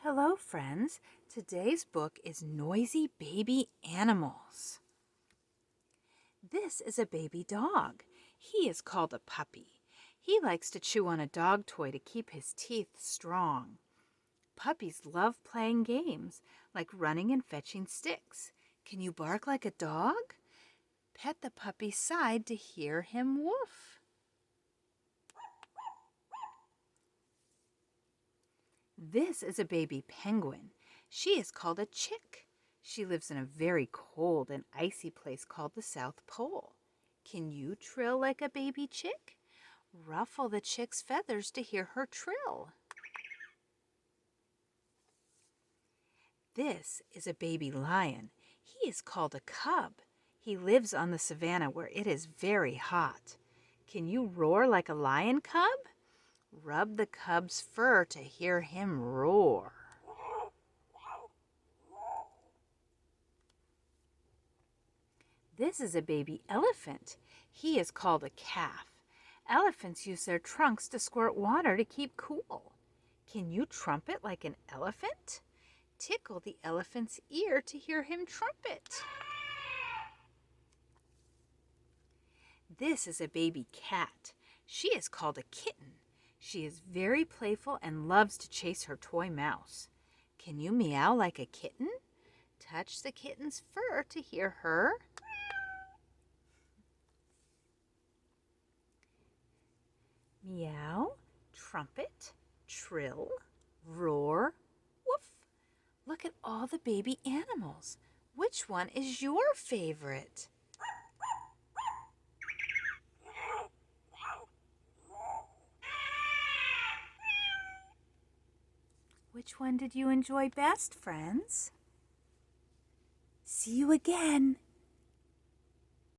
Hello, friends. Today's book is Noisy Baby Animals. This is a baby dog. He is called a puppy. He likes to chew on a dog toy to keep his teeth strong. Puppies love playing games like running and fetching sticks. Can you bark like a dog? Pet the puppy's side to hear him woof. This is a baby penguin. She is called a chick. She lives in a very cold and icy place called the South Pole. Can you trill like a baby chick? Ruffle the chick's feathers to hear her trill. This is a baby lion. He is called a cub. He lives on the savannah where it is very hot. Can you roar like a lion cub? Rub the cub's fur to hear him roar. This is a baby elephant. He is called a calf. Elephants use their trunks to squirt water to keep cool. Can you trumpet like an elephant? Tickle the elephant's ear to hear him trumpet. This is a baby cat. She is called a kitten. She is very playful and loves to chase her toy mouse. Can you meow like a kitten? Touch the kitten's fur to hear her. Meow, trumpet, trill, roar, woof. Look at all the baby animals. Which one is your favorite? Which one did you enjoy best, friends? See you again.